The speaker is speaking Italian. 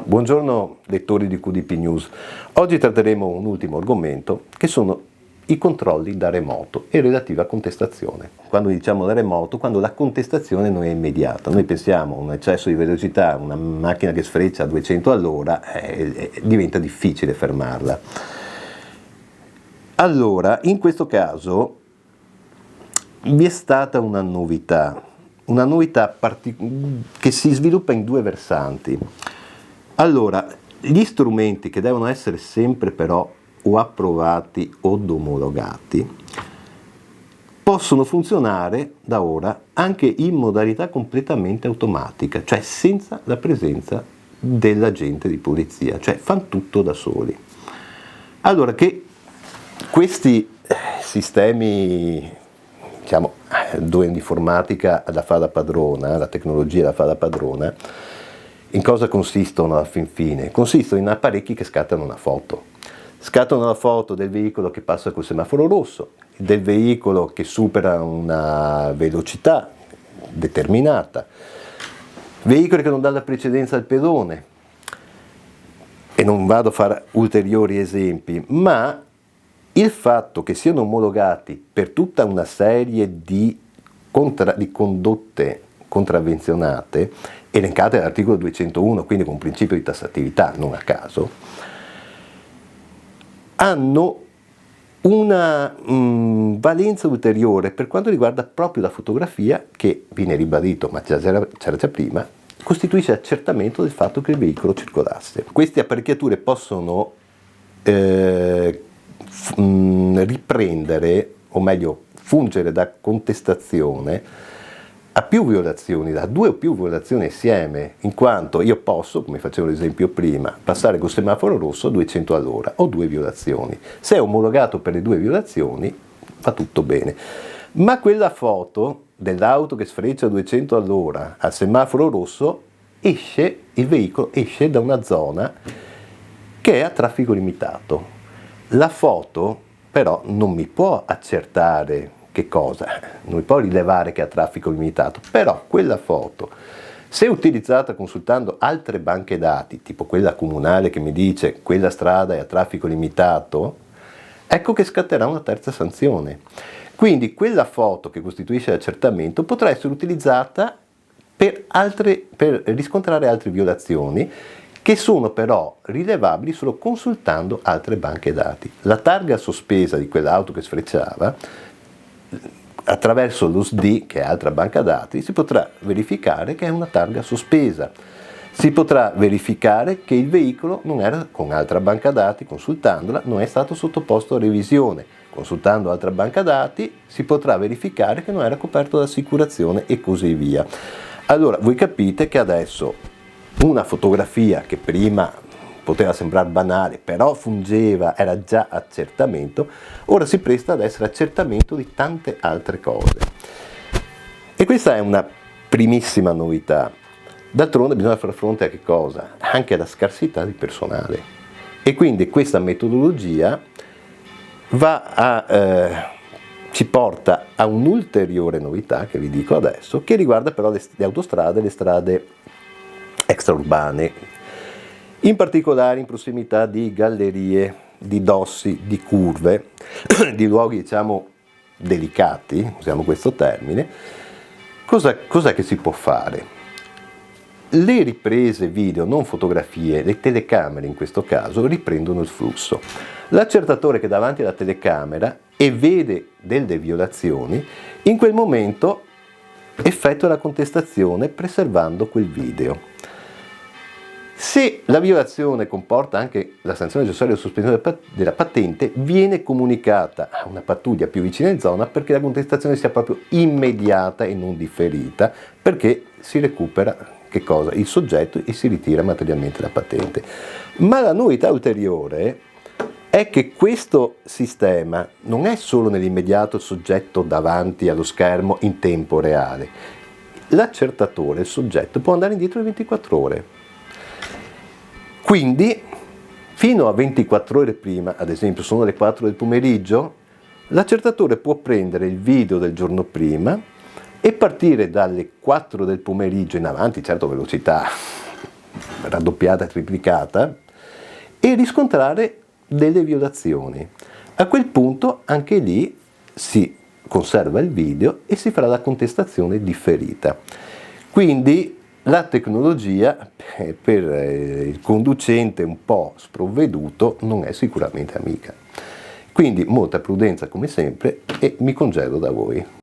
Buongiorno lettori di QDP News. Oggi tratteremo un ultimo argomento che sono i controlli da remoto e relativa contestazione. Quando diciamo da remoto, quando la contestazione non è immediata. Noi pensiamo a un eccesso di velocità, una macchina che sfreccia a 200 all'ora, diventa difficile fermarla. Allora, in questo caso vi è stata una novità che si sviluppa in due versanti. Allora, gli strumenti che devono essere sempre però o approvati o omologati possono funzionare da ora anche in modalità completamente automatica, cioè senza la presenza dell'agente di polizia, cioè fanno tutto da soli. Allora, che questi sistemi, diciamo, dove l'informatica la fa da padrona, la tecnologia la fa da padrona, in cosa consistono alla fin fine? Consistono in apparecchi che scattano una foto. Scattano la foto del veicolo che passa col semaforo rosso, del veicolo che supera una velocità determinata, veicoli che non danno la precedenza al pedone, e non vado a fare ulteriori esempi, ma il fatto che siano omologati per tutta una serie di condotte contravvenzionate, elencate all'articolo 201, quindi con un principio di tassatività, non a caso, hanno una valenza ulteriore per quanto riguarda proprio la fotografia, che viene ribadito, ma c'era già prima, costituisce accertamento del fatto che il veicolo circolasse. Queste apparecchiature possono riprendere, o meglio fungere da contestazione a più violazioni, da due o più violazioni assieme, in quanto io posso, come facevo l'esempio prima, passare col semaforo rosso a 200 all'ora, ho due violazioni. Se è omologato per le due violazioni, va tutto bene. Ma quella foto dell'auto che sfreccia a 200 all'ora al semaforo rosso, il veicolo esce da una zona che è a traffico limitato. La foto però non mi può accertare che cosa? Non mi può rilevare che ha traffico limitato, però quella foto, se utilizzata consultando altre banche dati, tipo quella comunale che mi dice quella strada è a traffico limitato, ecco che scatterà una terza sanzione. Quindi quella foto che costituisce l'accertamento potrà essere utilizzata per riscontrare altre violazioni, che sono però rilevabili solo consultando altre banche dati. La targa sospesa di quell'auto che sfrecciava, attraverso l'USD, che è altra banca dati, si potrà verificare che è una targa sospesa. Si potrà verificare che il veicolo non era, con altra banca dati, consultandola, non è stato sottoposto a revisione. Consultando altra banca dati si potrà verificare che non era coperto da assicurazione e così via. Allora, voi capite che adesso una fotografia che prima poteva sembrare banale, però fungeva, era già accertamento, ora si presta ad essere accertamento di tante altre cose. E questa è una primissima novità. D'altronde bisogna far fronte a che cosa? Anche alla scarsità di personale. E quindi questa metodologia ci porta a un'ulteriore novità, che vi dico adesso, che riguarda però le autostrade e le strade extraurbane, in particolare in prossimità di gallerie, di dossi, di curve, di luoghi, diciamo, delicati, usiamo questo termine. Cos'è che si può fare? Le riprese video, non fotografie, le telecamere in questo caso, riprendono il flusso. L'accertatore che è davanti alla telecamera e vede delle violazioni, in quel momento effettua la contestazione preservando quel video. Se la violazione comporta anche la sanzione accessoria o sospensione della patente, viene comunicata a una pattuglia più vicina in zona perché la contestazione sia proprio immediata e non differita, perché si recupera che cosa? Il soggetto e si ritira materialmente la patente. Ma la novità ulteriore è che questo sistema non è solo nell'immediato soggetto davanti allo schermo in tempo reale. L'accertatore, il soggetto, può andare indietro di 24 ore. Quindi, fino a 24 ore prima, ad esempio sono le 4 del pomeriggio, l'accertatore può prendere il video del giorno prima e partire dalle 4 del pomeriggio in avanti, certo velocità raddoppiata, triplicata, e riscontrare delle violazioni. A quel punto anche lì si conserva il video e si farà la contestazione differita. Quindi la tecnologia per il conducente un po' sprovveduto non è sicuramente amica. Quindi molta prudenza come sempre e mi congedo da voi.